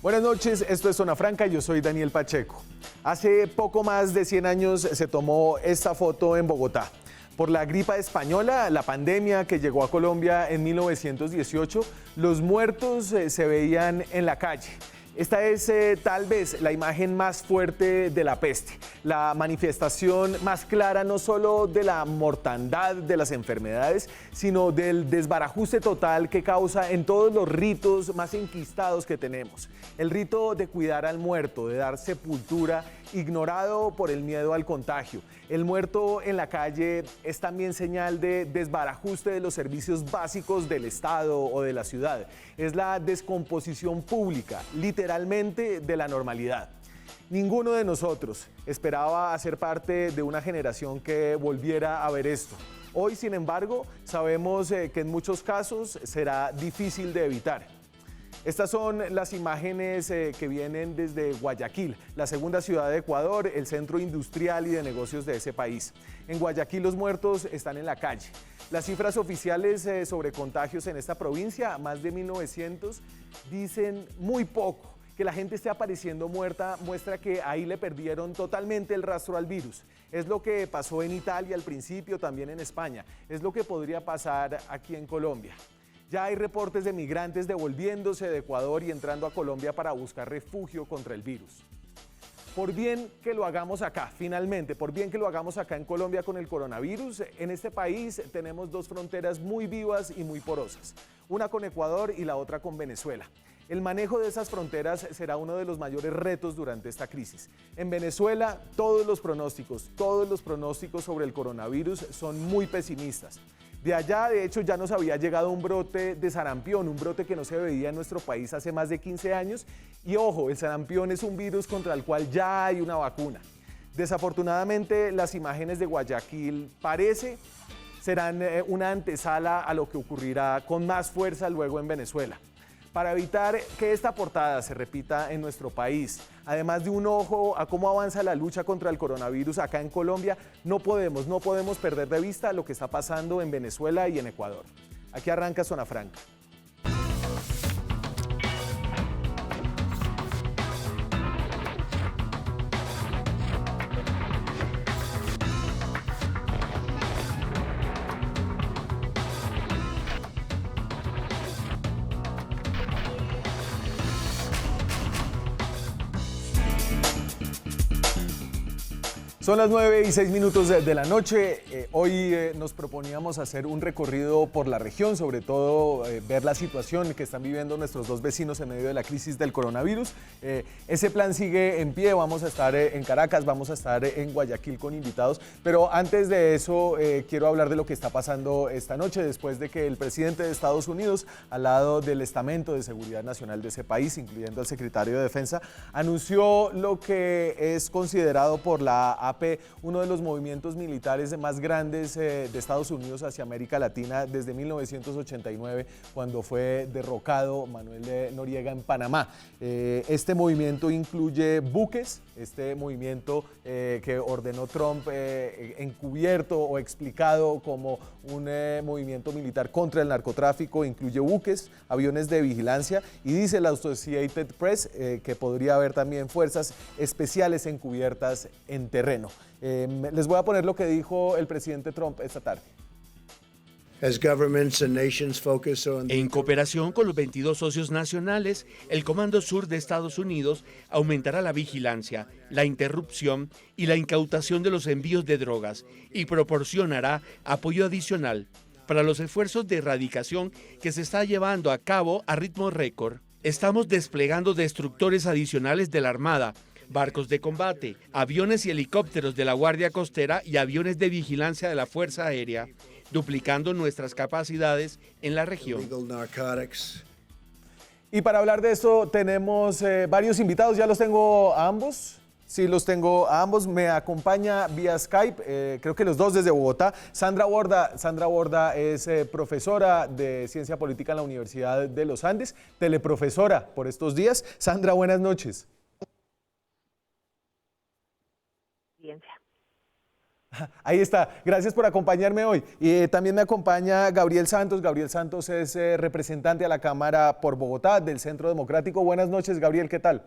Buenas noches, esto es Zona Franca, yo soy Daniel Pacheco. Hace poco más de 100 años se tomó esta foto en Bogotá. Por la gripa española, la pandemia que llegó a Colombia en 1918, los muertos se veían en la calle. Esta es tal vez la imagen más fuerte de la peste, la manifestación más clara no solo de la mortandad de las enfermedades, sino del desbarajuste total que causa en todos los ritos más enquistados que tenemos. El rito de cuidar al muerto, de dar sepultura, ignorado por el miedo al contagio. El muerto en la calle es también señal de desbarajuste de los servicios básicos del Estado o de la ciudad. Es la descomposición pública, literalmente, de la normalidad. Ninguno de nosotros esperaba hacer parte de una generación que volviera a ver esto. Hoy, sin embargo, sabemos que en muchos casos será difícil de evitar. Estas son las imágenes que vienen desde Guayaquil, la segunda ciudad de Ecuador, el centro industrial y de negocios de ese país. En Guayaquil los muertos están en la calle. Las cifras oficiales sobre contagios en esta provincia, más de 1900, dicen muy poco. Que la gente esté apareciendo muerta muestra que ahí le perdieron totalmente el rastro al virus. Es lo que pasó en Italia al principio, también en España. Es lo que podría pasar aquí en Colombia. Ya hay reportes de migrantes devolviéndose de Ecuador y entrando a Colombia para buscar refugio contra el virus. Por bien que lo hagamos acá, finalmente, por bien que lo hagamos acá en Colombia con el coronavirus, en este país tenemos dos fronteras muy vivas y muy porosas, una con Ecuador y la otra con Venezuela. El manejo de esas fronteras será uno de los mayores retos durante esta crisis. En Venezuela, todos los pronósticos sobre el coronavirus son muy pesimistas. De allá, de hecho, ya nos había llegado un brote de sarampión, un brote que no se veía en nuestro país hace más de 15 años. Y ojo, el sarampión es un virus contra el cual ya hay una vacuna. Desafortunadamente, las imágenes de Guayaquil serán una antesala a lo que ocurrirá con más fuerza luego en Venezuela. Para evitar que esta portada se repita en nuestro país, además de un ojo a cómo avanza la lucha contra el coronavirus acá en Colombia, no podemos perder de vista lo que está pasando en Venezuela y en Ecuador. Aquí arranca Zona Franca. Son las 9:06 de la noche. Hoy nos proponíamos hacer un recorrido por la región, sobre todo ver la situación que están viviendo nuestros dos vecinos en medio de la crisis del coronavirus. Ese plan sigue en pie, vamos a estar en Caracas, vamos a estar en Guayaquil con invitados, pero antes de eso quiero hablar de lo que está pasando esta noche, después de que el presidente de Estados Unidos, al lado del estamento de seguridad nacional de ese país, incluyendo al secretario de Defensa, anunció lo que es considerado por la AP uno de los movimientos militares más grandes de Estados Unidos hacia América Latina desde 1989, cuando fue derrocado Manuel Noriega en Panamá. Este movimiento incluye buques, este movimiento que ordenó Trump encubierto o explicado como un movimiento militar contra el narcotráfico, incluye buques, aviones de vigilancia y dice la Associated Press que podría haber también fuerzas especiales encubiertas en terreno. Les voy a poner lo que dijo el presidente Trump esta tarde. En cooperación con los 22 socios nacionales, el Comando Sur de Estados Unidos aumentará la vigilancia, la interrupción y la incautación de los envíos de drogas y proporcionará apoyo adicional para los esfuerzos de erradicación que se está llevando a cabo a ritmo récord. Estamos desplegando destructores adicionales de la Armada, barcos de combate, aviones y helicópteros de la Guardia Costera y aviones de vigilancia de la Fuerza Aérea, duplicando nuestras capacidades en la región. Y para hablar de esto tenemos varios invitados, ya los tengo a ambos. Sí, los tengo a ambos. Me acompaña vía Skype, creo que los dos desde Bogotá, Sandra Borda. Sandra Borda es profesora de Ciencia Política en la Universidad de los Andes, teleprofesora por estos días. Sandra, buenas noches. Ahí está, gracias por acompañarme hoy. Y también me acompaña Gabriel Santos. Gabriel Santos es representante a la Cámara por Bogotá del Centro Democrático. Buenas noches, Gabriel, ¿qué tal?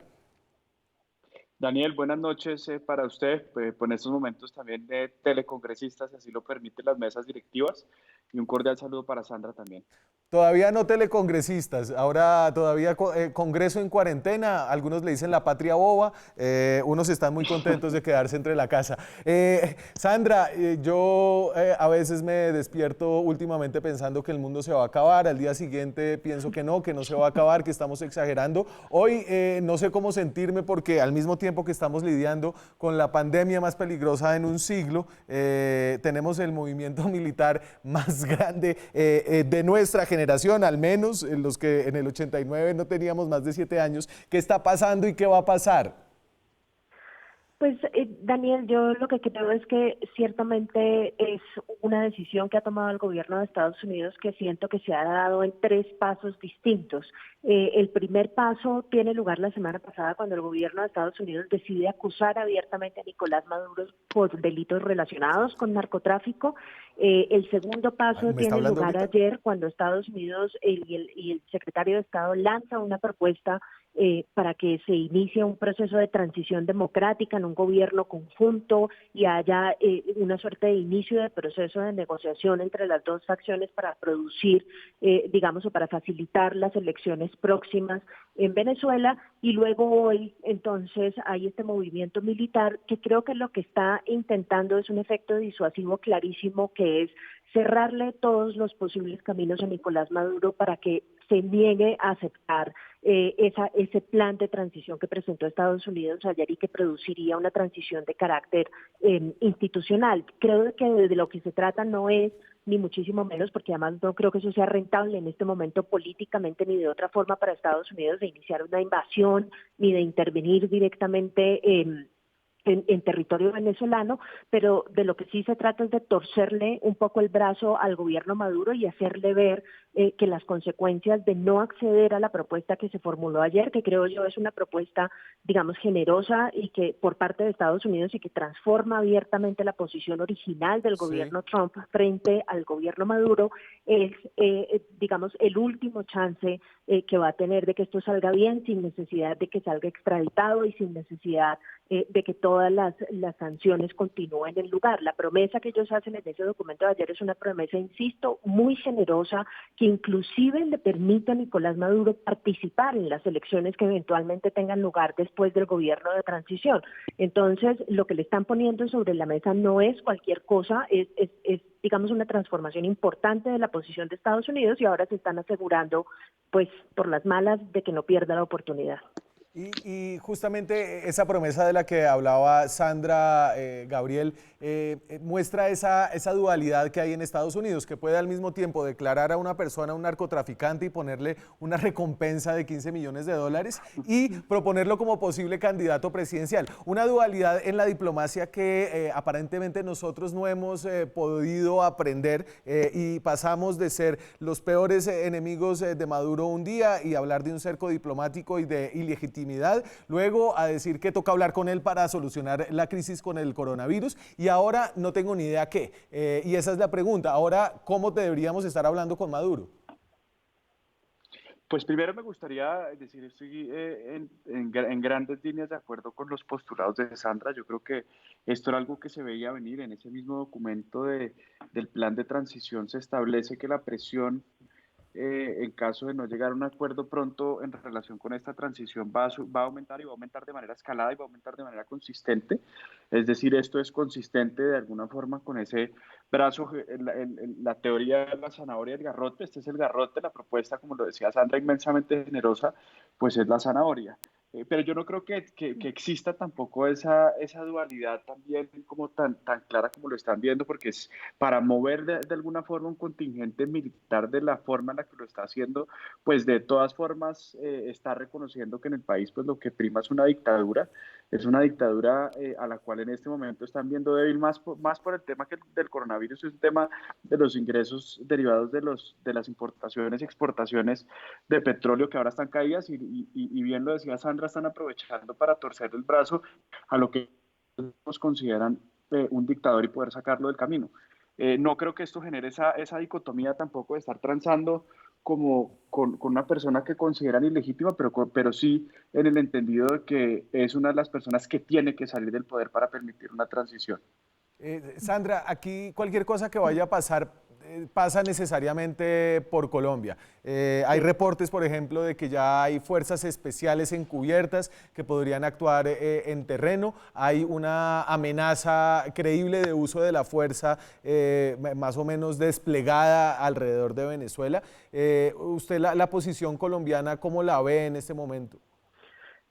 Daniel, buenas noches para usted, en estos momentos también de telecongresistas, si así lo permiten las mesas directivas, y un cordial saludo para Sandra también. Todavía no telecongresistas, ahora todavía Congreso en cuarentena, algunos le dicen la patria boba, unos están muy contentos de quedarse entre la casa. Sandra, yo a veces me despierto últimamente pensando que el mundo se va a acabar, al día siguiente pienso que no se va a acabar, que estamos exagerando. Hoy no sé cómo sentirme porque al mismo tiempo que estamos lidiando con la pandemia más peligrosa en un siglo, tenemos el movimiento militar más grande de nuestra generación, al menos los que en el 89 no teníamos más de 7 años. ¿Qué está pasando y qué va a pasar? Pues Daniel, yo lo que creo es que ciertamente es una decisión que ha tomado el gobierno de Estados Unidos que siento que se ha dado en 3 pasos distintos. El primer paso tiene lugar la semana pasada cuando el gobierno de Estados Unidos decide acusar abiertamente a Nicolás Maduro por delitos relacionados con narcotráfico. El segundo paso ¿Me está tiene hablando lugar ahorita? ayer cuando Estados Unidos y el secretario de Estado lanza una propuesta para que se inicie un proceso de transición democrática en un gobierno conjunto y haya una suerte de inicio de proceso de negociación entre las dos facciones para producir, digamos, o para facilitar las elecciones próximas en Venezuela. Y luego hoy, entonces, hay este movimiento militar que creo que lo que está intentando es un efecto disuasivo clarísimo, que es cerrarle todos los posibles caminos a Nicolás Maduro para que se niegue a aceptar ese plan de transición que presentó Estados Unidos ayer y que produciría una transición de carácter institucional. Creo que de lo que se trata no es ni muchísimo menos, porque además no creo que eso sea rentable en este momento políticamente ni de otra forma para Estados Unidos, de iniciar una invasión ni de intervenir directamente en territorio venezolano, pero de lo que sí se trata es de torcerle un poco el brazo al gobierno Maduro y hacerle ver que las consecuencias de no acceder a la propuesta que se formuló ayer, que creo yo es una propuesta, digamos, generosa y que por parte de Estados Unidos y que transforma abiertamente la posición original del Sí. gobierno Trump frente al gobierno Maduro, es, digamos, el último chance que va a tener de que esto salga bien, sin necesidad de que salga extraditado y sin necesidad de que todas las sanciones continúen en lugar. La promesa que ellos hacen en ese documento de ayer es una promesa, insisto, muy generosa, que inclusive le permite a Nicolás Maduro participar en las elecciones que eventualmente tengan lugar después del gobierno de transición. Entonces, lo que le están poniendo sobre la mesa no es cualquier cosa, es digamos, una transformación importante de la posición de Estados Unidos, y ahora se están asegurando, pues, por las malas, de que no pierda la oportunidad. Y justamente esa promesa de la que hablaba Sandra, Gabriel, muestra esa dualidad que hay en Estados Unidos, que puede al mismo tiempo declarar a una persona un narcotraficante y ponerle una recompensa de 15 millones de dólares y proponerlo como posible candidato presidencial. Una dualidad en la diplomacia que aparentemente nosotros no hemos podido aprender y pasamos de ser los peores enemigos de Maduro un día y hablar de un cerco diplomático y de ilegitimidad, luego a decir que toca hablar con él para solucionar la crisis con el coronavirus y ahora no tengo ni idea qué. Y esa es la pregunta. Ahora, ¿cómo deberíamos estar hablando con Maduro? Pues primero me gustaría decir, estoy en grandes líneas de acuerdo con los postulados de Sandra. Yo creo que esto era algo que se veía venir en ese mismo documento del plan de transición. Se establece que la presión en caso de no llegar a un acuerdo pronto en relación con esta transición va a aumentar y va a aumentar de manera escalada y va a aumentar de manera consistente. Es decir, esto es consistente de alguna forma con ese brazo, la teoría de la zanahoria y el garrote. Este es el garrote, la propuesta, como lo decía Sandra, inmensamente generosa, pues es la zanahoria. Pero yo no creo que exista tampoco esa dualidad también como tan clara como lo están viendo, porque es para mover de alguna forma un contingente militar de la forma en la que lo está haciendo, pues de todas formas está reconociendo que en el país pues lo que prima es una dictadura a la cual en este momento están viendo débil más por el tema del coronavirus, es un tema de los ingresos derivados de las importaciones y exportaciones de petróleo que ahora están caídas y bien lo decía Sandra, están aprovechando para torcer el brazo a lo que nos consideran un dictador y poder sacarlo del camino. No creo que esto genere esa dicotomía tampoco de estar transando como con una persona que consideran ilegítima, pero sí en el entendido de que es una de las personas que tiene que salir del poder para permitir una transición. Sandra, aquí cualquier cosa que vaya a pasar pasa necesariamente por Colombia. Hay reportes, por ejemplo, de que ya hay fuerzas especiales encubiertas que podrían actuar en terreno. Hay una amenaza creíble de uso de la fuerza más o menos desplegada alrededor de Venezuela. ¿Usted la posición colombiana cómo la ve en este momento?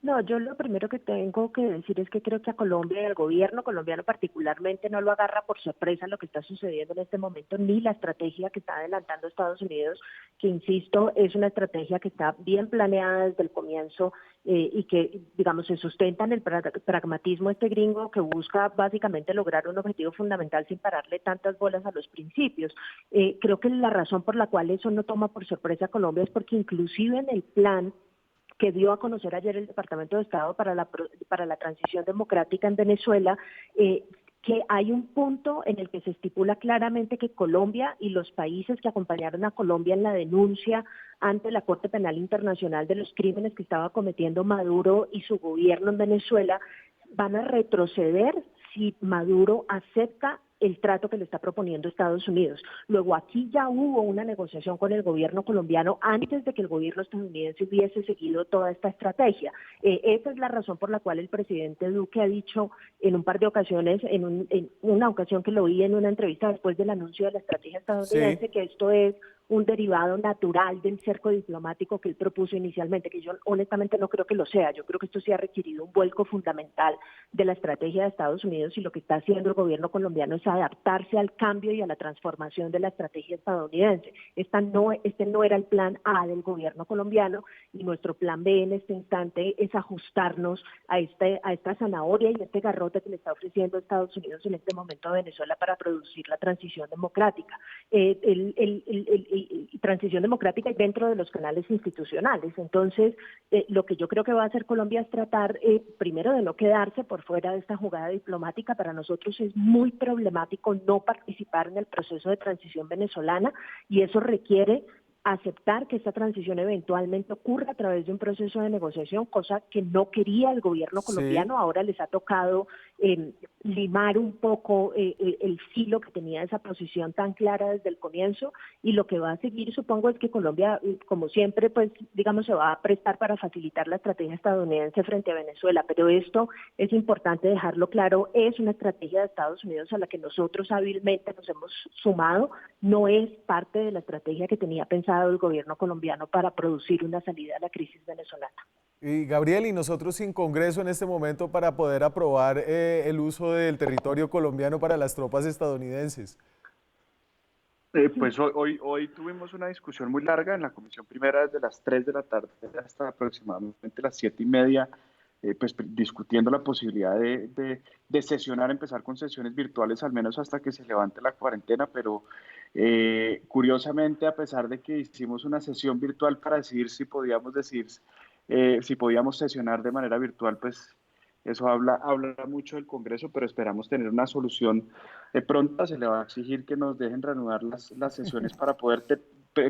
No, yo lo primero que tengo que decir es que creo que a Colombia y al gobierno colombiano particularmente no lo agarra por sorpresa lo que está sucediendo en este momento, ni la estrategia que está adelantando Estados Unidos, que insisto, es una estrategia que está bien planeada desde el comienzo y que, digamos, se sustenta en el pragmatismo este gringo que busca básicamente lograr un objetivo fundamental sin pararle tantas bolas a los principios. Creo que la razón por la cual eso no toma por sorpresa a Colombia es porque inclusive en el plan que dio a conocer ayer el Departamento de Estado para la transición democrática en Venezuela, que hay un punto en el que se estipula claramente que Colombia y los países que acompañaron a Colombia en la denuncia ante la Corte Penal Internacional de los crímenes que estaba cometiendo Maduro y su gobierno en Venezuela van a retroceder si Maduro acepta el trato que le está proponiendo Estados Unidos. Luego, aquí ya hubo una negociación con el gobierno colombiano antes de que el gobierno estadounidense hubiese seguido toda esta estrategia. Esa es la razón por la cual el presidente Duque ha dicho en un par de ocasiones, en una ocasión que lo oí en una entrevista después del anuncio de la estrategia estadounidense, que esto es un derivado natural del cerco diplomático que él propuso inicialmente, que yo honestamente no creo que lo sea. Yo creo que esto sí ha requerido un vuelco fundamental de la estrategia de Estados Unidos, y lo que está haciendo el gobierno colombiano es adaptarse al cambio y a la transformación de la estrategia estadounidense. Este no era el plan A del gobierno colombiano, y nuestro plan B en este instante es ajustarnos a esta zanahoria y este garrote que le está ofreciendo Estados Unidos en este momento a Venezuela para producir la transición democrática. Transición democrática y dentro de los canales institucionales. Entonces, lo que yo creo que va a hacer Colombia es tratar, primero, de no quedarse por fuera de esta jugada diplomática. Para nosotros es muy problemático no participar en el proceso de transición venezolana, y eso requiere aceptar que esta transición eventualmente ocurra a través de un proceso de negociación, cosa que no quería el gobierno colombiano. Ahora les ha tocado limar un poco el filo que tenía esa posición tan clara desde el comienzo, y lo que va a seguir, supongo, es que Colombia, como siempre, pues digamos, se va a prestar para facilitar la estrategia estadounidense frente a Venezuela, pero esto es importante dejarlo claro, es una estrategia de Estados Unidos a la que nosotros hábilmente nos hemos sumado, no es parte de la estrategia que tenía pensado el gobierno colombiano para producir una salida a la crisis venezolana. Y Gabriel, y nosotros sin Congreso en este momento para poder aprobar el uso del territorio colombiano para las tropas estadounidenses. Pues hoy tuvimos una discusión muy larga en la comisión primera desde las 3 de la tarde hasta aproximadamente las 7:30, pues discutiendo la posibilidad de sesionar, empezar con sesiones virtuales al menos hasta que se levante la cuarentena, pero curiosamente, a pesar de que hicimos una sesión virtual para decidir si podíamos sesionar de manera virtual, pues eso habla mucho del Congreso, pero esperamos tener una solución pronta. Se le va a exigir que nos dejen reanudar las sesiones para poder,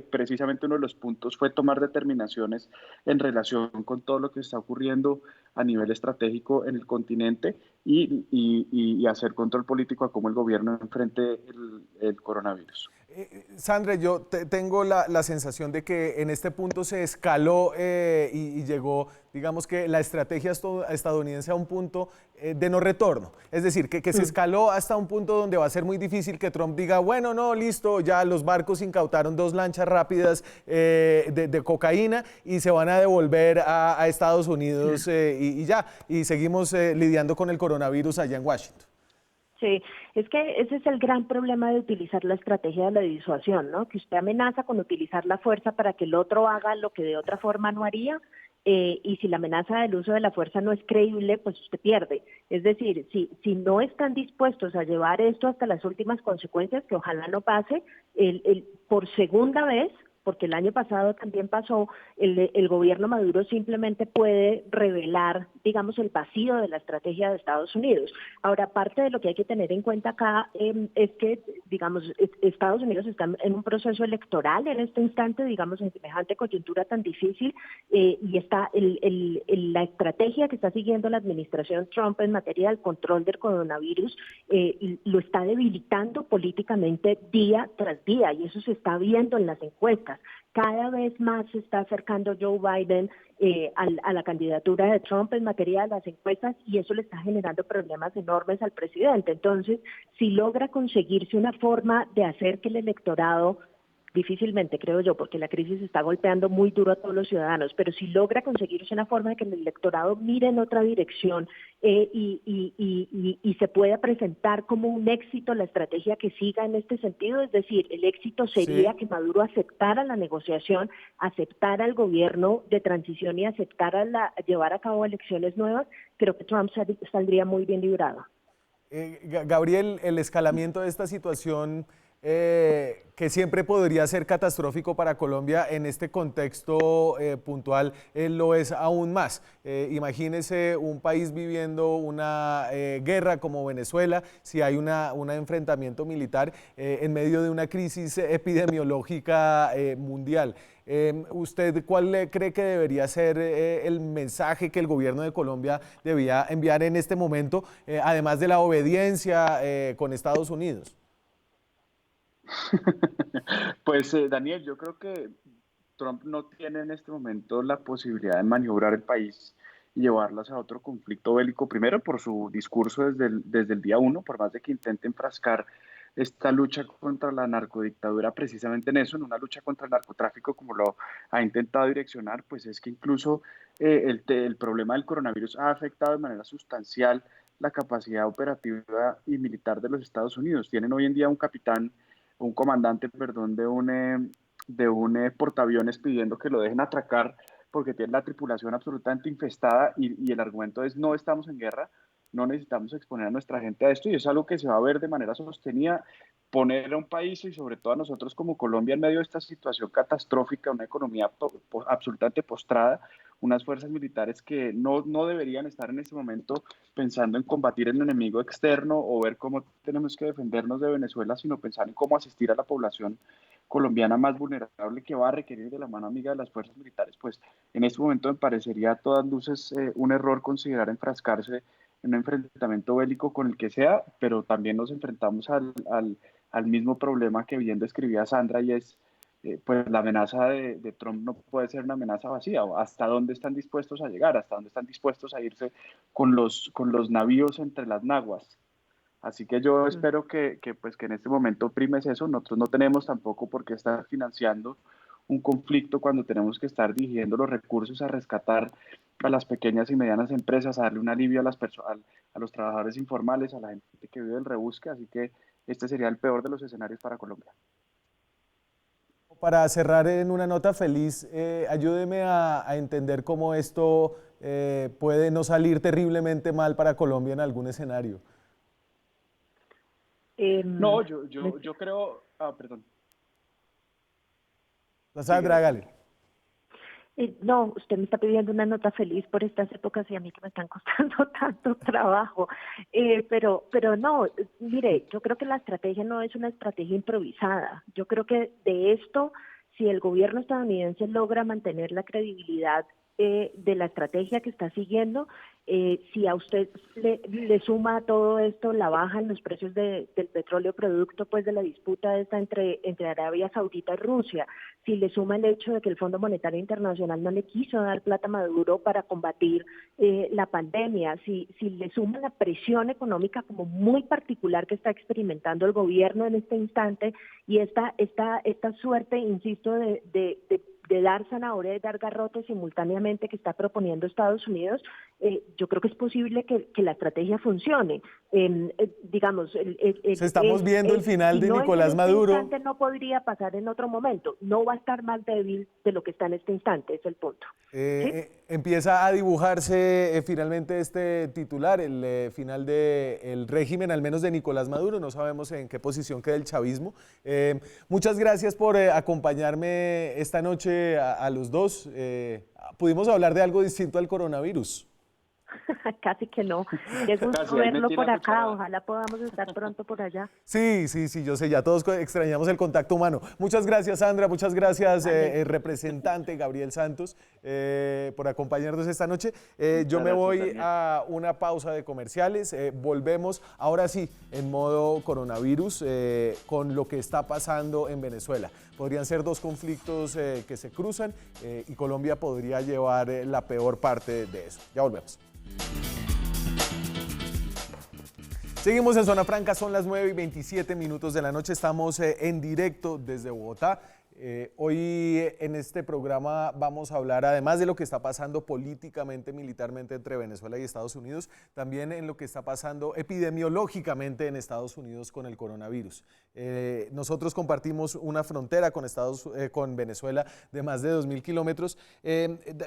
precisamente uno de los puntos fue tomar determinaciones en relación con todo lo que está ocurriendo a nivel estratégico en el continente y hacer control político a cómo el gobierno enfrente el coronavirus. Sandra, yo tengo la sensación de que en este punto se escaló y llegó, digamos que la estrategia estadounidense a un punto de no retorno. Es decir, que se escaló hasta un punto donde va a ser muy difícil que Trump diga, bueno, no, listo, ya los barcos incautaron 2 lanchas rápidas de cocaína y se van a devolver a Estados Unidos y ya, y seguimos lidiando con el coronavirus allá en Washington. Sí, es que ese es el gran problema de utilizar la estrategia de la disuasión, ¿no? Que usted amenaza con utilizar la fuerza para que el otro haga lo que de otra forma no haría, y si la amenaza del uso de la fuerza no es creíble, pues usted pierde. Es decir, si no están dispuestos a llevar esto hasta las últimas consecuencias, que ojalá no pase, por segunda vez porque el año pasado también pasó, el gobierno Maduro simplemente puede revelar, digamos, el vacío de la estrategia de Estados Unidos. Ahora, parte de lo que hay que tener en cuenta acá es que, digamos, Estados Unidos está en un proceso electoral en este instante, digamos, en semejante coyuntura tan difícil, y está la estrategia que está siguiendo la administración Trump en materia del control del coronavirus, lo está debilitando políticamente día tras día, y eso se está viendo en las encuestas. Cada vez más se está acercando Joe Biden a la candidatura de Trump en materia de las encuestas, y eso le está generando problemas enormes al presidente. Entonces, si logra conseguirse una forma de hacer que el electorado, difícilmente creo yo, porque la crisis está golpeando muy duro a todos los ciudadanos, pero si logra conseguirse una forma de que el electorado mire en otra dirección y se pueda presentar como un éxito la estrategia que siga en este sentido, es decir, el éxito sería Sí. que Maduro aceptara la negociación, aceptara el gobierno de transición y aceptara llevar a cabo elecciones nuevas. Creo que Trump saldría muy bien librado. Gabriel, el escalamiento de esta situación que siempre podría ser catastrófico para Colombia en este contexto puntual, lo es aún más. Imagínese un país viviendo una guerra como Venezuela, si hay un enfrentamiento militar en medio de una crisis epidemiológica mundial. ¿Usted cuál cree que debería ser el mensaje que el gobierno de Colombia debía enviar en este momento, además de la obediencia con Estados Unidos? Pues Daniel, yo creo que Trump no tiene en este momento la posibilidad de maniobrar el país y llevarlas a otro conflicto bélico, primero por su discurso desde el día uno, por más de que intente enfrascar esta lucha contra la narcodictadura precisamente en eso, en una lucha contra el narcotráfico como lo ha intentado direccionar, pues es que incluso el problema del coronavirus ha afectado de manera sustancial la capacidad operativa y militar de los Estados Unidos. Tienen hoy en día un comandante, perdón, de un portaaviones pidiendo que lo dejen atracar porque tiene la tripulación absolutamente infestada y el argumento es no estamos en guerra, no necesitamos exponer a nuestra gente a esto y es algo que se va a ver de manera sostenida, poner a un país y sobre todo a nosotros como Colombia en medio de esta situación catastrófica, una economía absolutamente postrada, unas fuerzas militares que no deberían estar en este momento pensando en combatir el enemigo externo o ver cómo tenemos que defendernos de Venezuela, sino pensar en cómo asistir a la población colombiana más vulnerable que va a requerir de la mano amiga de las fuerzas militares, pues en este momento me parecería a todas luces un error considerar enfrascarse en un enfrentamiento bélico con el que sea, pero también nos enfrentamos al mismo problema que bien describía Sandra y es pues la amenaza de Trump no puede ser una amenaza vacía. ¿Hasta dónde están dispuestos a llegar? ¿Hasta dónde están dispuestos a irse con los navíos entre las naguas? Así que yo espero pues, que en este momento primes eso. Nosotros no tenemos tampoco por qué estar financiando un conflicto cuando tenemos que estar dirigiendo los recursos a rescatar a las pequeñas y medianas empresas, a darle un alivio a los trabajadores informales, a la gente que vive del rebusque. Así que este sería el peor de los escenarios para Colombia. Para cerrar en una nota feliz, ayúdeme a entender cómo esto puede no salir terriblemente mal para Colombia en algún escenario. No, yo creo, perdón, sigue Sandra, Daniel. hágale. No, usted me está pidiendo una nota feliz por estas épocas y a mí que me están costando tanto trabajo. Pero no, mire, yo creo que la estrategia no es una estrategia improvisada. Yo creo que de esto, si el gobierno estadounidense logra mantener la credibilidad de la estrategia que está siguiendo, si a usted le suma a todo esto la baja en los precios del petróleo producto pues de la disputa esta entre Arabia Saudita y Rusia, si le suma el hecho de que el Fondo Monetario Internacional no le quiso dar plata a Maduro para combatir la pandemia, si le suma la presión económica como muy particular que está experimentando el gobierno en este instante y esta suerte, insisto, de dar zanahoria y dar garrote simultáneamente que está proponiendo Estados Unidos, yo creo que es posible que la estrategia funcione. Digamos, estamos viendo el final de no Nicolás en Maduro. este instante, no podría pasar en otro momento. No va a estar más débil de lo que está en este instante, es el punto. ¿Sí? Empieza a dibujarse finalmente este titular, el final del régimen, al menos de Nicolás Maduro. No sabemos en qué posición queda el chavismo. Muchas gracias por acompañarme esta noche a los dos. Pudimos hablar de algo distinto al coronavirus. Casi que no. Qué gusto verlo por acá. Ojalá podamos estar pronto por allá. Sí, yo sé, ya todos extrañamos el contacto humano. Muchas gracias, Sandra. Muchas gracias, representante Gabriel Santos, por acompañarnos esta noche. Yo me voy a una pausa de comerciales. Volvemos ahora sí en modo coronavirus con lo que está pasando en Venezuela. Podrían ser dos conflictos que se cruzan y Colombia podría llevar la peor parte de eso. Ya volvemos. Seguimos en Zona Franca, son las 9:27 de la noche, estamos en directo desde Bogotá. Hoy en este programa vamos a hablar, además de lo que está pasando políticamente, militarmente entre Venezuela y Estados Unidos, también en lo que está pasando epidemiológicamente en Estados Unidos con el coronavirus. Nosotros compartimos una frontera con Venezuela de más de 2.000 kilómetros.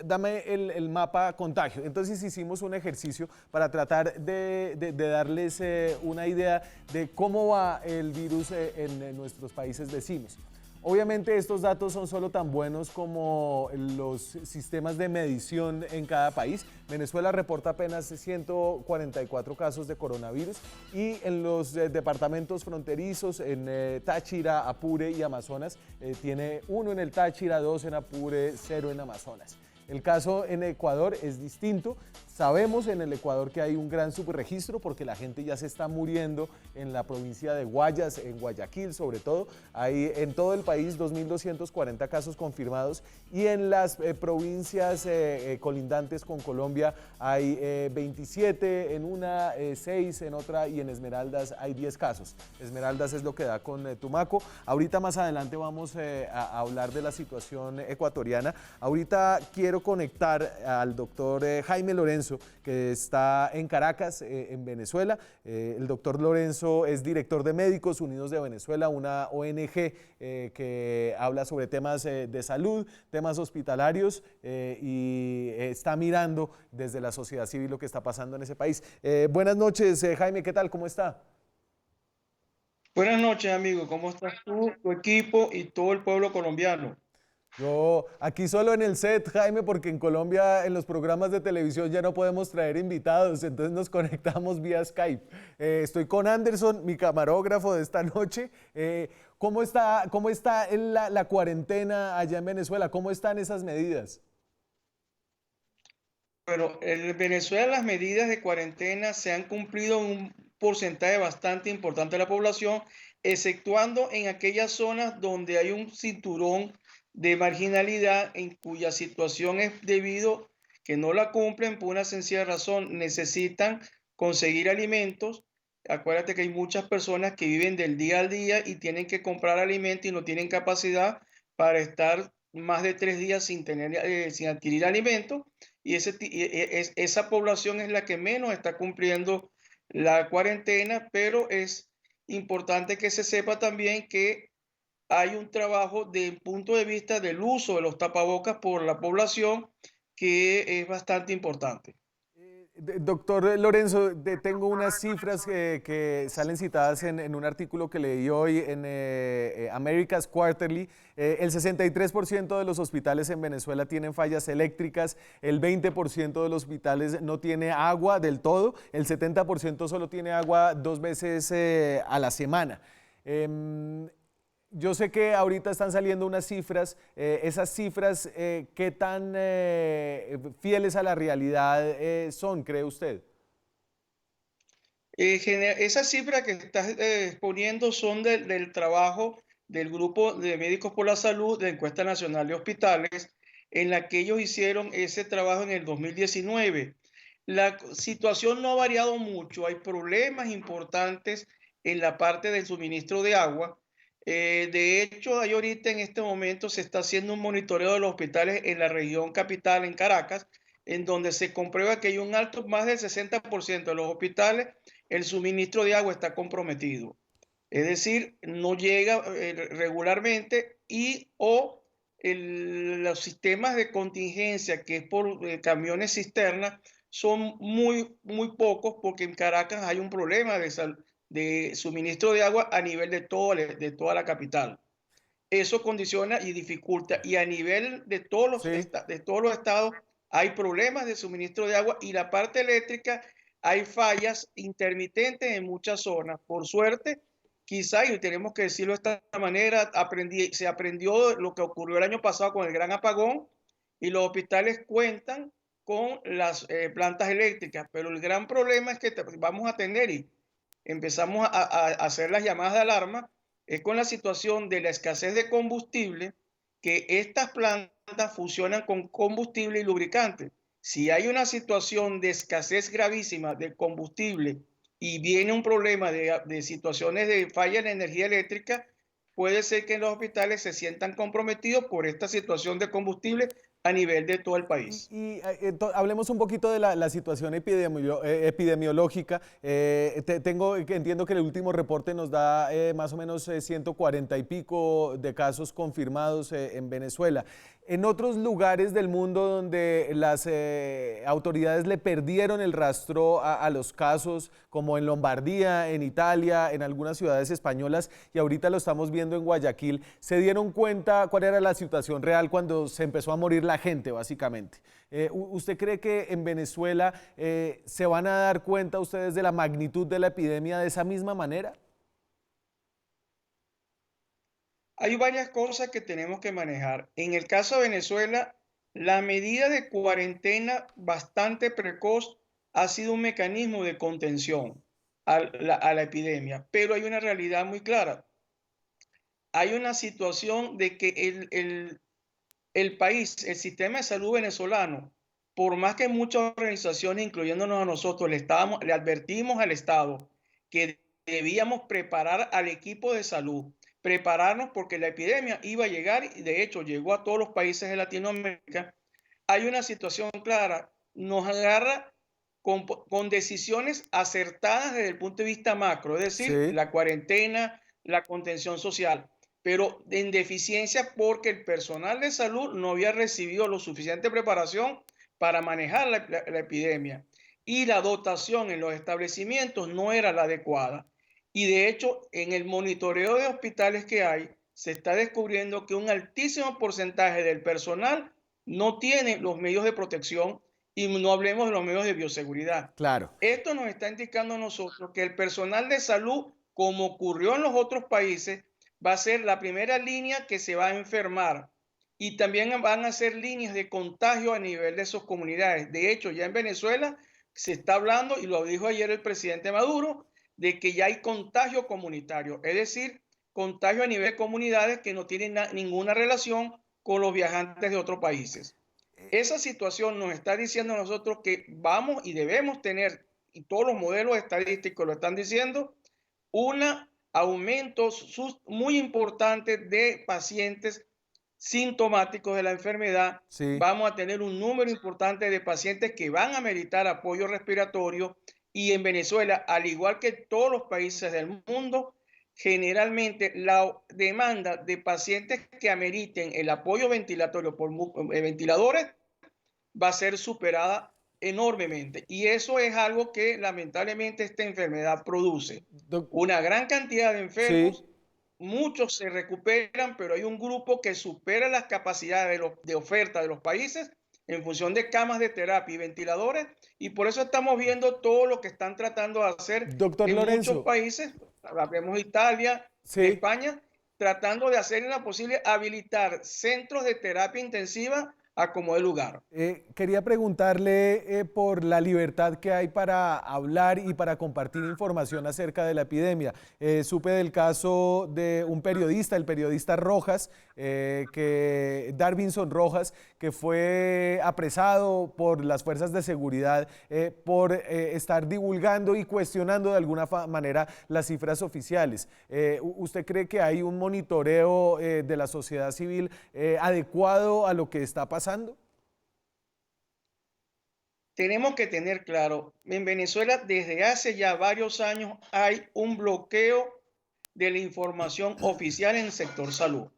Dame el mapa contagio. Entonces hicimos un ejercicio para tratar de darles una idea de cómo va el virus en nuestros países vecinos. Obviamente estos datos son solo tan buenos como los sistemas de medición en cada país. Venezuela reporta apenas 144 casos de coronavirus y en los departamentos fronterizos, en Táchira, Apure y Amazonas, tiene 1 en el Táchira, 2 en Apure, 0 en Amazonas. El caso en Ecuador es distinto. Sabemos en el Ecuador que hay un gran subregistro porque la gente ya se está muriendo en la provincia de Guayas, en Guayaquil sobre todo. Hay en todo el país 2.240 casos confirmados y en las provincias colindantes con Colombia hay 27 en una, 6 en otra y en Esmeraldas hay 10 casos. Esmeraldas es lo que da con Tumaco. Ahorita más adelante vamos a hablar de la situación ecuatoriana. Ahorita quiero conectar al doctor Jaime Lorenzo, que está en Caracas, en Venezuela. El doctor Lorenzo es director de Médicos Unidos de Venezuela, una ONG que habla sobre temas de salud, temas hospitalarios y está mirando desde la sociedad civil lo que está pasando en ese país. Buenas noches, Jaime, ¿qué tal? ¿Cómo está? Buenas noches, amigo. ¿Cómo estás tú, tu equipo y todo el pueblo colombiano? Yo aquí solo en el set, Jaime, porque en Colombia en los programas de televisión ya no podemos traer invitados, entonces nos conectamos vía Skype. Estoy con Anderson, mi camarógrafo de esta noche. ¿Cómo está la cuarentena allá en Venezuela? ¿Cómo están esas medidas? Bueno, en Venezuela las medidas de cuarentena se han cumplido en un porcentaje bastante importante de la población, exceptuando en aquellas zonas donde hay un cinturón de marginalidad en cuya situación es debido que no la cumplen por una sencilla razón, necesitan conseguir alimentos. Acuérdate que hay muchas personas que viven del día al día y tienen que comprar alimentos y no tienen capacidad para estar más de 3 días sin adquirir alimentos y esa población es la que menos está cumpliendo la cuarentena, pero es importante que se sepa también que hay un trabajo del punto de vista del uso de los tapabocas por la población que es bastante importante. Doctor Lorenzo, tengo unas cifras que salen citadas en un artículo que leí hoy en America's Quarterly. El 63% de los hospitales en Venezuela tienen fallas eléctricas, el 20% de los hospitales no tiene agua del todo, el 70% solo tiene agua 2 veces a la semana. Yo sé que ahorita están saliendo unas cifras, esas cifras, ¿qué tan fieles a la realidad son, cree usted? Esas cifras que estás exponiendo son del trabajo del Grupo de Médicos por la Salud de Encuesta Nacional de Hospitales, en la que ellos hicieron ese trabajo en el 2019. La situación no ha variado mucho, hay problemas importantes en la parte del suministro de agua. De hecho, hay ahorita en este momento se está haciendo un monitoreo de los hospitales en la región capital, en Caracas, en donde se comprueba que hay un alto, más del 60% de los hospitales, el suministro de agua está comprometido. Es decir, no llega regularmente y o los sistemas de contingencia, que es por camiones cisterna, son muy pocos, porque en Caracas hay un problema de suministro de agua a nivel de toda la capital. Eso condiciona y dificulta, y a nivel de todos Sí. de todos los estados hay problemas de suministro de agua, y la parte eléctrica hay fallas intermitentes en muchas zonas. Por suerte, quizá, y tenemos que decirlo de esta manera, se aprendió lo que ocurrió el año pasado con el gran apagón, y los hospitales cuentan con las plantas eléctricas, pero el gran problema es que vamos a tener, y empezamos a hacer las llamadas de alarma, es con la situación de la escasez de combustible, que estas plantas funcionan con combustible y lubricante. Si hay una situación de escasez gravísima de combustible y viene un problema de situaciones de falla en energía eléctrica, puede ser que en los hospitales se sientan comprometidos por esta situación de combustible a nivel de todo el país. Hablemos un poquito de la situación epidemiológica. Entiendo que el último reporte nos da más o menos 140 y pico de casos confirmados en Venezuela. En otros lugares del mundo donde las autoridades le perdieron el rastro a los casos, como en Lombardía, en Italia, en algunas ciudades españolas, y ahorita lo estamos viendo en Guayaquil, ¿se dieron cuenta cuál era la situación real cuando se empezó a morir la gente, básicamente? ¿Usted cree que en Venezuela se van a dar cuenta ustedes de la magnitud de la epidemia de esa misma manera? Hay varias cosas que tenemos que manejar. En el caso de Venezuela, la medida de cuarentena bastante precoz ha sido un mecanismo de contención a la epidemia, pero hay una realidad muy clara. Hay una situación de que el país, el sistema de salud venezolano, por más que muchas organizaciones, incluyéndonos a nosotros, le advertimos al Estado que debíamos preparar al equipo de salud, prepararnos porque la epidemia iba a llegar, y de hecho llegó a todos los países de Latinoamérica. Hay una situación clara, nos agarra con decisiones acertadas desde el punto de vista macro, es decir, Sí. la cuarentena, la contención social, pero en deficiencia porque el personal de salud no había recibido lo suficiente preparación para manejar la epidemia, y la dotación en los establecimientos no era la adecuada. Y de hecho, en el monitoreo de hospitales que hay, se está descubriendo que un altísimo porcentaje del personal no tiene los medios de protección, y no hablemos de los medios de bioseguridad. Claro. Esto nos está indicando a nosotros que el personal de salud, como ocurrió en los otros países, va a ser la primera línea que se va a enfermar, y también van a ser líneas de contagio a nivel de sus comunidades. De hecho, ya en Venezuela se está hablando, y lo dijo ayer el presidente Maduro, de que ya hay contagio comunitario, es decir, contagio a nivel de comunidades que no tienen ninguna relación con los viajantes de otros países. Esa situación nos está diciendo a nosotros que vamos y debemos tener, y todos los modelos estadísticos lo están diciendo, un aumento muy importante de pacientes sintomáticos de la enfermedad. Sí. Vamos a tener un número importante de pacientes que van a meritar apoyo respiratorio, y en Venezuela, al igual que todos los países del mundo, generalmente la demanda de pacientes que ameriten el apoyo ventilatorio por ventiladores va a ser superada enormemente. Y eso es algo que lamentablemente esta enfermedad produce. Una gran cantidad de enfermos, Sí. muchos se recuperan, pero hay un grupo que supera las capacidades de oferta de los países en función de camas de terapia y ventiladores, y por eso estamos viendo todo lo que están tratando de hacer Doctor en muchos Lorenzo. países, hablemos de Italia, de Sí. España, tratando de hacer en la posible habilitar centros de terapia intensiva a como de lugar. Quería preguntarle por la libertad que hay para hablar y para compartir información acerca de la epidemia. Supe del caso de un periodista, el periodista Rojas, Darvinson Rojas, que fue apresado por las fuerzas de seguridad por estar divulgando y cuestionando de alguna manera las cifras oficiales. ¿Usted cree que hay un monitoreo de la sociedad civil adecuado a lo que está pasando? tenemos que tener claro, en Venezuela desde hace ya varios años hay un bloqueo de la información oficial en el sector salud.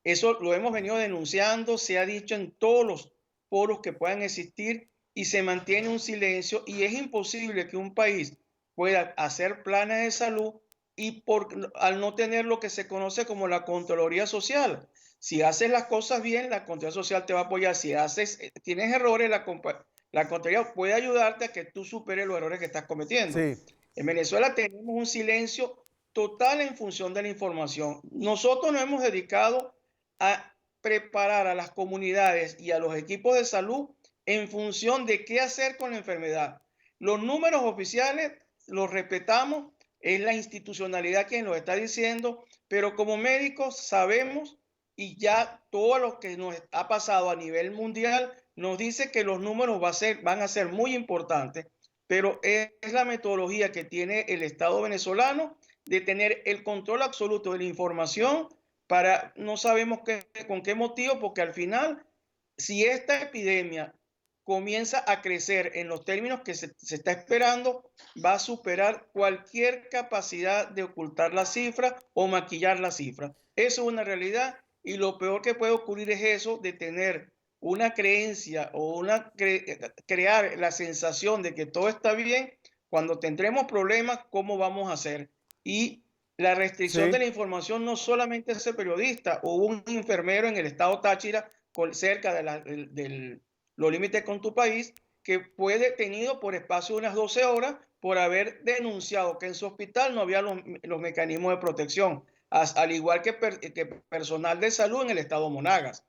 Eso lo hemos venido denunciando, se ha dicho en todos los foros que puedan existir y se mantiene un silencio y es imposible que un país pueda hacer planes de salud y al no tener lo que se conoce como la Contraloría Social. Si haces las cosas bien, la Contraloría Social te va a apoyar. Si tienes errores, la Contraloría puede ayudarte a que tú superes los errores que estás cometiendo. Sí. En Venezuela tenemos un silencio total en función de la información. Nosotros nos hemos dedicado a preparar a las comunidades y a los equipos de salud en función de qué hacer con la enfermedad. Los números oficiales los respetamos, es la institucionalidad quien lo está diciendo, pero como médicos sabemos y ya todo lo que nos ha pasado a nivel mundial nos dice que los números van a ser muy importantes, pero es la metodología que tiene el Estado venezolano de tener el control absoluto de la información no sabemos con qué motivo, porque al final, si esta epidemia comienza a crecer en los términos que se está esperando, va a superar cualquier capacidad de ocultar la cifra o maquillar la cifra. Eso es una realidad y lo peor que puede ocurrir es eso de tener una creencia o crear la sensación de que todo está bien. Cuando tendremos problemas, ¿cómo vamos a hacer? Y la restricción de la información no solamente es el periodista. Hubo un enfermero en el estado Táchira, cerca de los límites con tu país, que fue detenido por espacio de unas 12 horas por haber denunciado que en su hospital no había los mecanismos de protección, al igual que personal de salud en el estado Monagas.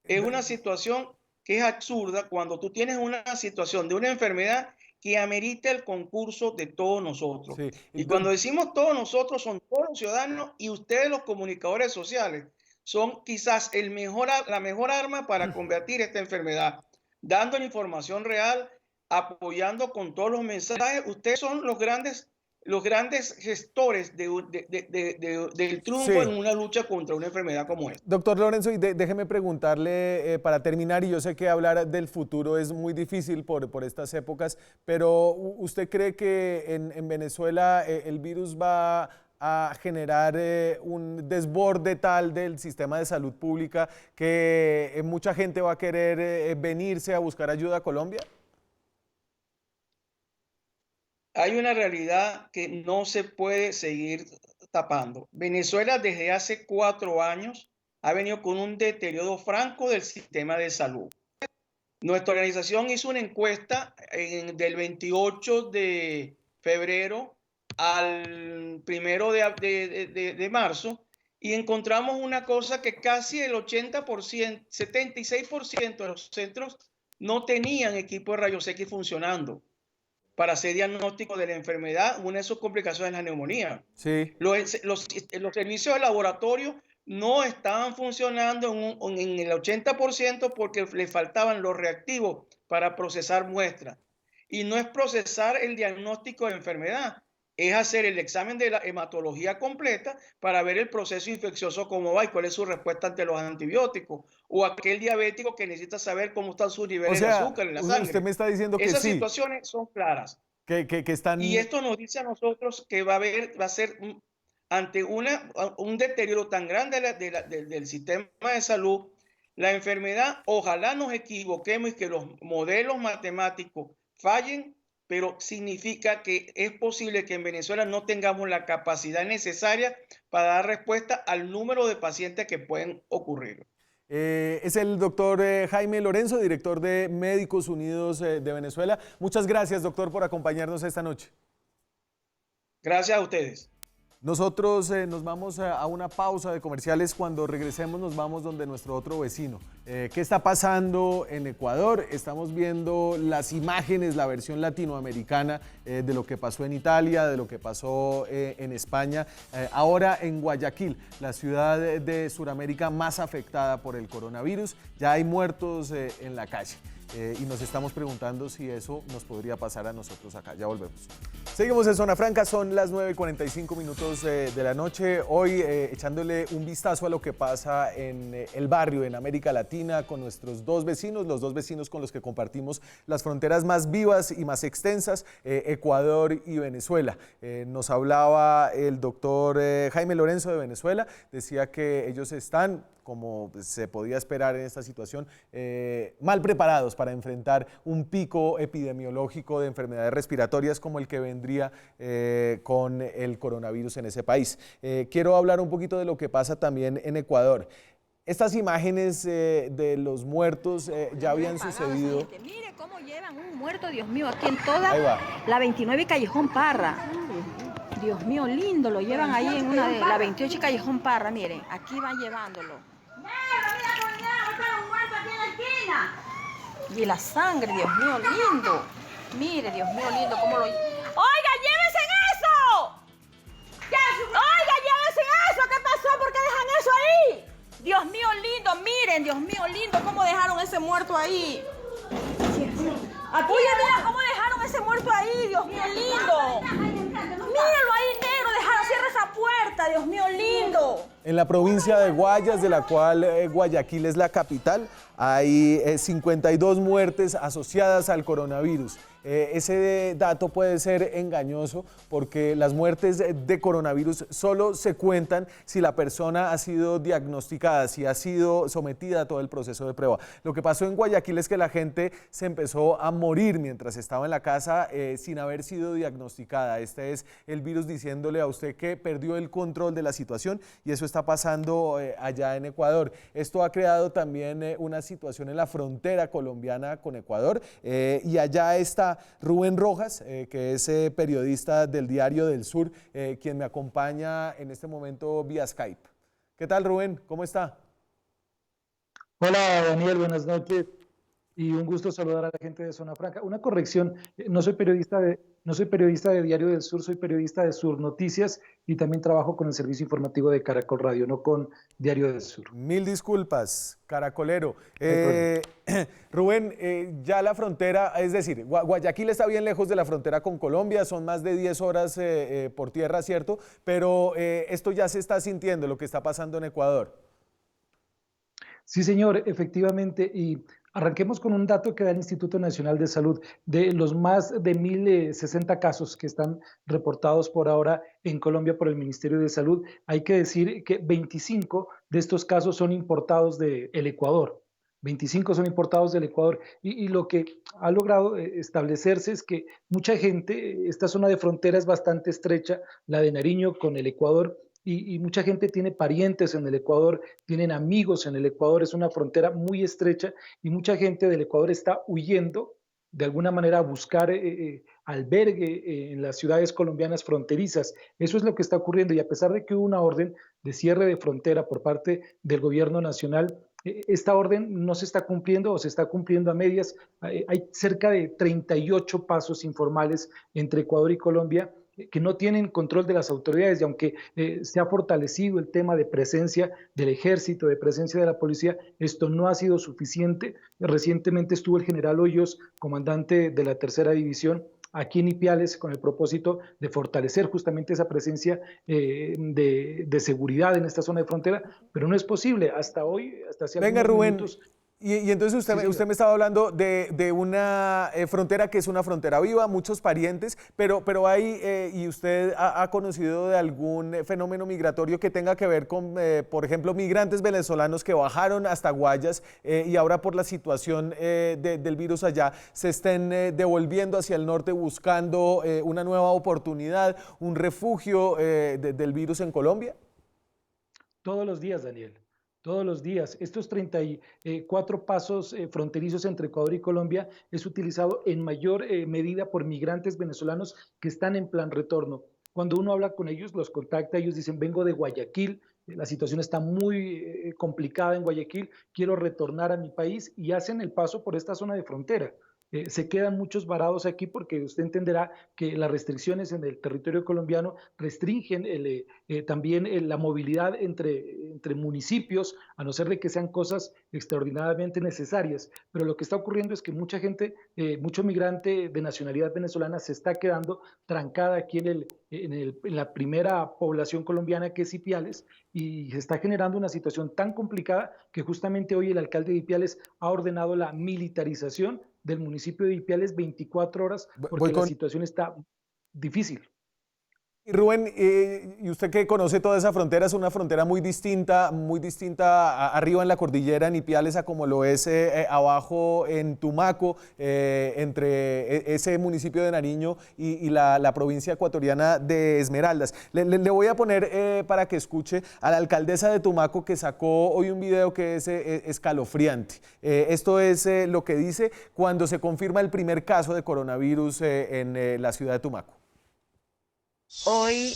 Es una situación que es absurda cuando tú tienes una situación de una enfermedad que amerita el concurso de todos nosotros. Sí. Y cuando decimos todos nosotros, son todos los ciudadanos y ustedes los comunicadores sociales. Son quizás la mejor arma para combatir esta enfermedad, dando la información real, apoyando con todos los mensajes. Ustedes son los grandes gestores del triunfo en una lucha contra una enfermedad como esta. Doctor Lorenzo, y déjeme preguntarle para terminar, y yo sé que hablar del futuro es muy difícil por estas épocas, pero ¿usted cree que en Venezuela el virus va a generar un desborde tal del sistema de salud pública que mucha gente va a querer venirse a buscar ayuda a Colombia? Hay una realidad que no se puede seguir tapando. Venezuela desde hace 4 años ha venido con un deterioro franco del sistema de salud. Nuestra organización hizo una encuesta del 28 de febrero al 1 de marzo y encontramos una cosa que casi el 80%, 76% de los centros no tenían equipo de rayos X funcionando para hacer diagnóstico de la enfermedad. Una de sus complicaciones es la neumonía. Sí. Los servicios de laboratorio no estaban funcionando en el 80% porque le faltaban los reactivos para procesar muestras. Y no es procesar el diagnóstico de enfermedad, es hacer el examen de la hematología completa para ver el proceso infeccioso cómo va y cuál es su respuesta ante los antibióticos, o aquel diabético que necesita saber cómo están sus niveles de azúcar en la sangre. Usted me está diciendo que esas sí. Situaciones son claras. Que están... Y esto nos dice a nosotros que va a ser ante un deterioro tan grande del sistema de salud, la enfermedad. Ojalá nos equivoquemos y que los modelos matemáticos fallen, pero significa que es posible que en Venezuela no tengamos la capacidad necesaria para dar respuesta al número de pacientes que pueden ocurrir. Es el doctor Jaime Lorenzo, director de Médicos Unidos de Venezuela. Muchas gracias, doctor, por acompañarnos esta noche. Gracias a ustedes. Nosotros nos vamos a una pausa de comerciales. Cuando regresemos nos vamos donde nuestro otro vecino. ¿Qué está pasando en Ecuador? Estamos viendo las imágenes, la versión latinoamericana de lo que pasó en Italia, de lo que pasó en España. Ahora en Guayaquil, la ciudad de Sudamérica más afectada por el coronavirus. Ya hay muertos en la calle y nos estamos preguntando si eso nos podría pasar a nosotros acá. Ya volvemos. Seguimos en Zona Franca, son las 9:45 de la noche. Hoy echándole un vistazo a lo que pasa en el barrio, en América Latina, con nuestros dos vecinos, los dos vecinos con los que compartimos las fronteras más vivas y más extensas, Ecuador y Venezuela. Nos hablaba el doctor Jaime Lorenzo de Venezuela, decía que ellos están, como se podía esperar en esta situación, mal preparados para enfrentar un pico epidemiológico de enfermedades respiratorias como el que vendría con el coronavirus en ese país. Quiero hablar un poquito de lo que pasa también en Ecuador. Estas imágenes de los muertos ya habían sucedido. Mire cómo llevan un muerto, Dios mío, aquí en toda la 29 y Callejón Parra. Dios mío, lindo, lo llevan ahí en una de la 28 y Callejón Parra, miren, aquí van llevándolo. Y la sangre, Dios mío, lindo. Mire, Dios mío, lindo, cómo lo... ¡Oiga, llévense eso! ¡Oiga, llévense eso! ¿Qué pasó? ¿Por qué dejan eso ahí? Dios mío, lindo, miren, Dios mío, lindo, cómo dejaron ese muerto ahí. Aquí, mira cómo dejaron ese muerto ahí, Dios mío, lindo. Míralo ahí, negro, cierra esa puerta, Dios mío, lindo. En la provincia de Guayas, de la cual Guayaquil es la capital, hay 52 muertes asociadas al coronavirus. Ese dato puede ser engañoso porque las muertes de coronavirus solo se cuentan si la persona ha sido diagnosticada, si ha sido sometida a todo el proceso de prueba. Lo que pasó en Guayaquil es que la gente se empezó a morir mientras estaba en la casa sin haber sido diagnosticada. Este es el virus diciéndole a usted que perdió el control de la situación y eso está pasando allá en Ecuador. Esto ha creado también una situación en la frontera colombiana con Ecuador y allá está Rubén Rojas, que es periodista del Diario del Sur, quien me acompaña en este momento vía Skype. ¿Qué tal, Rubén? ¿Cómo está? Hola, Daniel, buenas noches y un gusto saludar a la gente de Zona Franca. Una corrección, no soy periodista de Diario del Sur, soy periodista de Sur Noticias y también trabajo con el servicio informativo de Caracol Radio, no con Diario del Sur. Mil disculpas, caracolero. Rubén, ya la frontera, es decir, Guayaquil está bien lejos de la frontera con Colombia, son más de 10 horas por tierra, ¿cierto? Pero esto ya se está sintiendo, lo que está pasando en Ecuador. Sí, señor, efectivamente, y arranquemos con un dato que da el Instituto Nacional de Salud. De los más de 1.060 casos que están reportados por ahora en Colombia por el Ministerio de Salud, hay que decir que 25 de estos casos son importados del Ecuador. 25 son importados del Ecuador y lo que ha logrado establecerse es que mucha gente, esta zona de frontera es bastante estrecha, la de Nariño con el Ecuador, y mucha gente tiene parientes en el Ecuador, tienen amigos en el Ecuador, es una frontera muy estrecha y mucha gente del Ecuador está huyendo de alguna manera a buscar albergue en las ciudades colombianas fronterizas. Eso es lo que está ocurriendo y a pesar de que hubo una orden de cierre de frontera por parte del gobierno nacional, esta orden no se está cumpliendo o se está cumpliendo a medias. Hay cerca de 38 pasos informales entre Ecuador y Colombia que no tienen control de las autoridades y aunque se ha fortalecido el tema de presencia del ejército, de presencia de la policía, esto no ha sido suficiente. Recientemente estuvo el general Hoyos, comandante de la tercera división, aquí en Ipiales con el propósito de fortalecer justamente esa presencia de seguridad en esta zona de frontera, pero no es posible. Hasta hoy, hasta hace Venga, algunos Rubén. minutos... Y entonces usted me estaba hablando de una frontera que es una frontera viva, muchos parientes, pero hay, y usted ha conocido de algún fenómeno migratorio que tenga que ver con, por ejemplo, migrantes venezolanos que bajaron hasta Guayas y ahora por la situación del virus allá se estén devolviendo hacia el norte buscando una nueva oportunidad, un refugio del virus en Colombia? Todos los días, Daniel. Todos los días. Estos 34 pasos fronterizos entre Ecuador y Colombia es utilizado en mayor medida por migrantes venezolanos que están en plan retorno. Cuando uno habla con ellos, los contacta, ellos dicen, vengo de Guayaquil, la situación está muy complicada en Guayaquil, quiero retornar a mi país y hacen el paso por esta zona de frontera. Se quedan muchos varados aquí porque usted entenderá que las restricciones en el territorio colombiano restringen también la movilidad entre municipios, a no ser de que sean cosas extraordinariamente necesarias. Pero lo que está ocurriendo es que mucha gente, mucho migrante de nacionalidad venezolana se está quedando trancada aquí en la primera población colombiana, que es Ipiales, y se está generando una situación tan complicada que justamente hoy el alcalde de Ipiales ha ordenado la militarización del municipio de Ipiales 24 horas porque la situación está difícil. Y Rubén, y usted que conoce toda esa frontera, es una frontera muy distinta arriba en la cordillera, en Ipiales, a como lo es abajo en Tumaco, entre ese municipio de Nariño y la provincia ecuatoriana de Esmeraldas. Le voy a poner para que escuche a la alcaldesa de Tumaco, que sacó hoy un video que es escalofriante. Esto es lo que dice cuando se confirma el primer caso de coronavirus en la ciudad de Tumaco. Hoy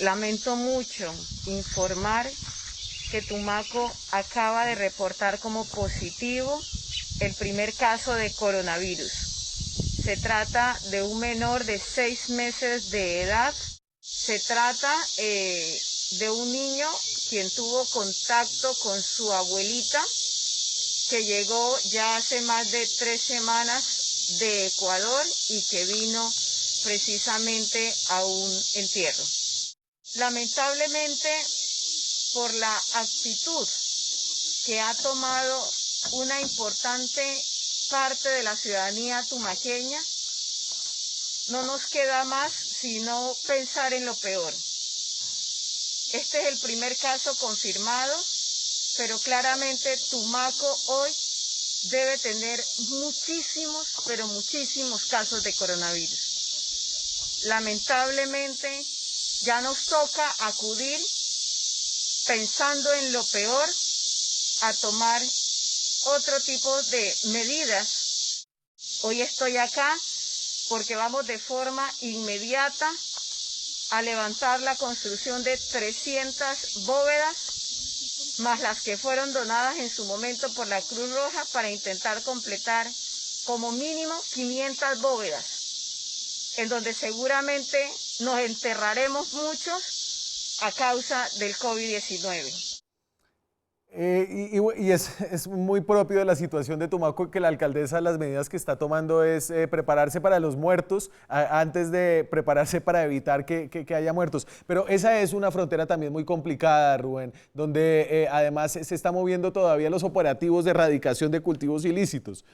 lamento mucho informar que Tumaco acaba de reportar como positivo el primer caso de coronavirus. Se trata de un menor de 6 meses de edad. Se trata de un niño quien tuvo contacto con su abuelita, que llegó ya hace más de 3 semanas de Ecuador y que vino precisamente a un entierro. Lamentablemente, por la actitud que ha tomado una importante parte de la ciudadanía tumaqueña, no nos queda más sino pensar en lo peor. Este es el primer caso confirmado, pero claramente Tumaco hoy debe tener muchísimos, pero muchísimos casos de coronavirus. Lamentablemente, ya nos toca acudir, pensando en lo peor, a tomar otro tipo de medidas. Hoy estoy acá porque vamos de forma inmediata a levantar la construcción de 300 bóvedas, más las que fueron donadas en su momento por la Cruz Roja, para intentar completar como mínimo 500 bóvedas, en donde seguramente nos enterraremos muchos a causa del COVID-19. Y es muy propio de la situación de Tumaco que la alcaldesa, las medidas que está tomando es prepararse para los muertos antes de prepararse para evitar que haya muertos. Pero esa es una frontera también muy complicada, Rubén, donde además se está moviendo todavía los operativos de erradicación de cultivos ilícitos.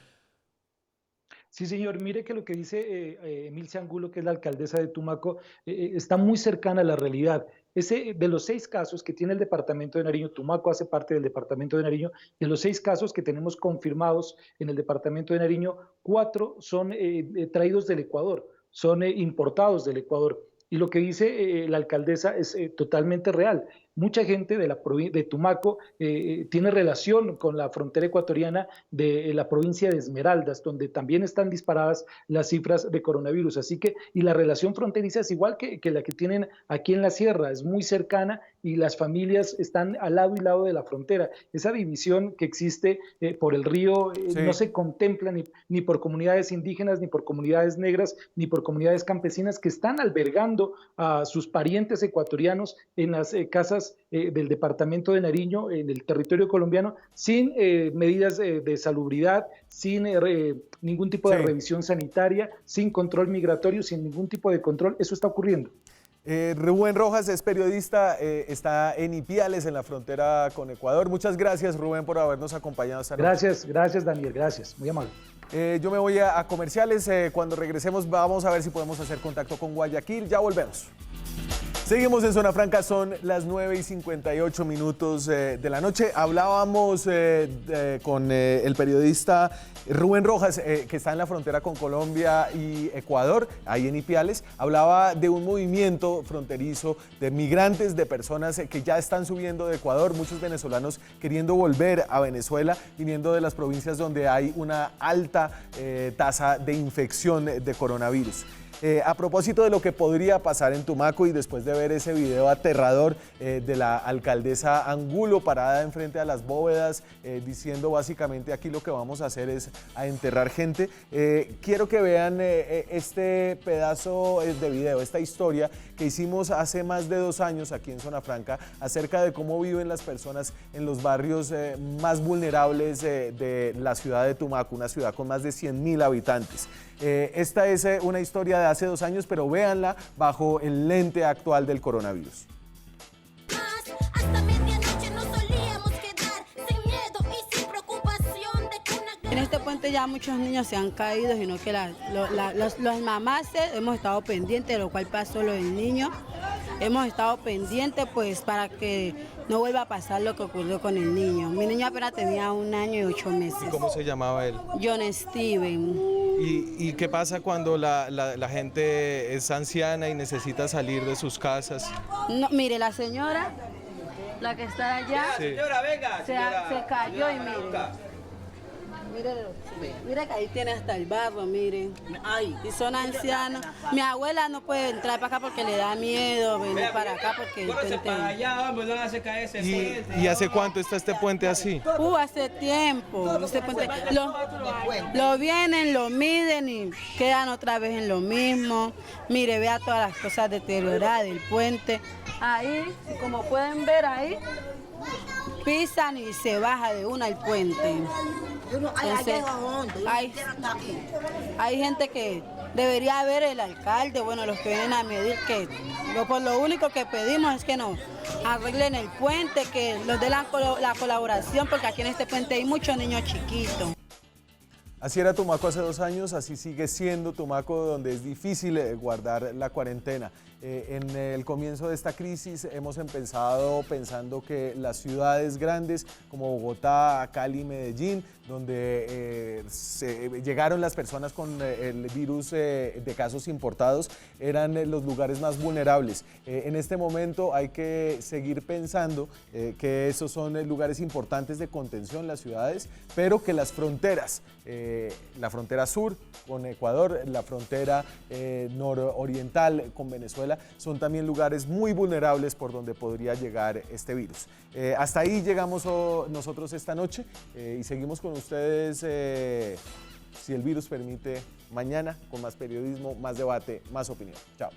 Sí, señor, mire que lo que dice Emilcia Angulo, que es la alcaldesa de Tumaco, está muy cercana a la realidad. De los 6 casos que tiene el departamento de Nariño, Tumaco hace parte del departamento de Nariño, de los 6 casos que tenemos confirmados en el departamento de Nariño, 4 son traídos del Ecuador, son importados del Ecuador. Y lo que dice la alcaldesa es totalmente real. Mucha gente de Tumaco tiene relación con la frontera ecuatoriana de la provincia de Esmeraldas, donde también están disparadas las cifras de coronavirus. Así que, y la relación fronteriza es igual que la que tienen aquí en la sierra, es muy cercana y las familias están al lado y lado de la frontera. Esa división que existe por el río sí, no se contempla ni por comunidades indígenas, ni por comunidades negras, ni por comunidades campesinas que están albergando a sus parientes ecuatorianos en las casas del departamento de Nariño, en el territorio colombiano, sin medidas de salubridad, sin ningún tipo de revisión sanitaria, sin control migratorio, sin ningún tipo de control. Eso está ocurriendo. Rubén Rojas es periodista, está en Ipiales, en la frontera con Ecuador. Muchas gracias, Rubén, por habernos acompañado esta noche. Gracias, Daniel, gracias, muy amable. Yo me voy a comerciales. Cuando regresemos vamos a ver si podemos hacer contacto con Guayaquil. Ya volvemos. Seguimos en Zona Franca, son las 9:58 de la noche. Hablábamos con el periodista Rubén Rojas, que está en la frontera con Colombia y Ecuador, ahí en Ipiales. Hablaba de un movimiento fronterizo de migrantes, de personas que ya están subiendo de Ecuador, muchos venezolanos queriendo volver a Venezuela, viniendo de las provincias donde hay una alta tasa de infección de coronavirus. A propósito de lo que podría pasar en Tumaco y después de ver ese video aterrador de la alcaldesa Angulo parada enfrente a las bóvedas diciendo básicamente aquí lo que vamos a hacer es a enterrar gente, quiero que vean este pedazo de video, esta historia que hicimos hace más de 2 años aquí en Zona Franca acerca de cómo viven las personas en los barrios más vulnerables de la ciudad de Tumaco, una ciudad con más de 100.000 habitantes. Esta es una historia de hace 2 años, pero véanla bajo el lente actual del coronavirus. En este puente ya muchos niños se han caído, sino que los mamás hemos estado pendientes de lo cual pasó lo del niño. Hemos estado pendientes pues para que no vuelva a pasar lo que ocurrió con el niño. Mi niño apenas tenía 1 año y 8 meses. ¿Y cómo se llamaba él? John Steven. ¿Y qué pasa cuando la gente es anciana y necesita salir de sus casas? No, mire, la señora, la que está allá, Sí. Señora, venga. se cayó y mire que ahí tiene hasta el barro, miren. Ay, y son ancianos. Mi abuela no puede entrar para acá porque le da miedo venir para acá porque para allá, hombre, no le hace caer ese puente. ¿Y hace cuánto está este puente así? Hace tiempo. Este puente, lo vienen, lo miden y quedan otra vez en lo mismo. Mire, vea todas las cosas deterioradas del puente. Ahí, como pueden ver ahí, pisan y se baja de una el puente. Entonces, hay gente que debería ver el alcalde, bueno, los que vienen a medir, que por lo único que pedimos es que nos arreglen el puente, que nos den la colaboración, porque aquí en este puente hay muchos niños chiquitos. Así era Tumaco hace 2 años, así sigue siendo Tumaco, donde es difícil guardar la cuarentena. En el comienzo de esta crisis hemos empezado pensando que las ciudades grandes como Bogotá, Cali, Medellín, donde llegaron las personas con el virus de casos importados, eran los lugares más vulnerables. En este momento hay que seguir pensando que esos son lugares importantes de contención, las ciudades, pero que las fronteras, la frontera sur con Ecuador, la frontera nororiental con Venezuela, son también lugares muy vulnerables por donde podría llegar este virus. Hasta ahí llegamos nosotros esta noche y seguimos con ustedes, si el virus permite, mañana con más periodismo, más debate, más opinión. Chao.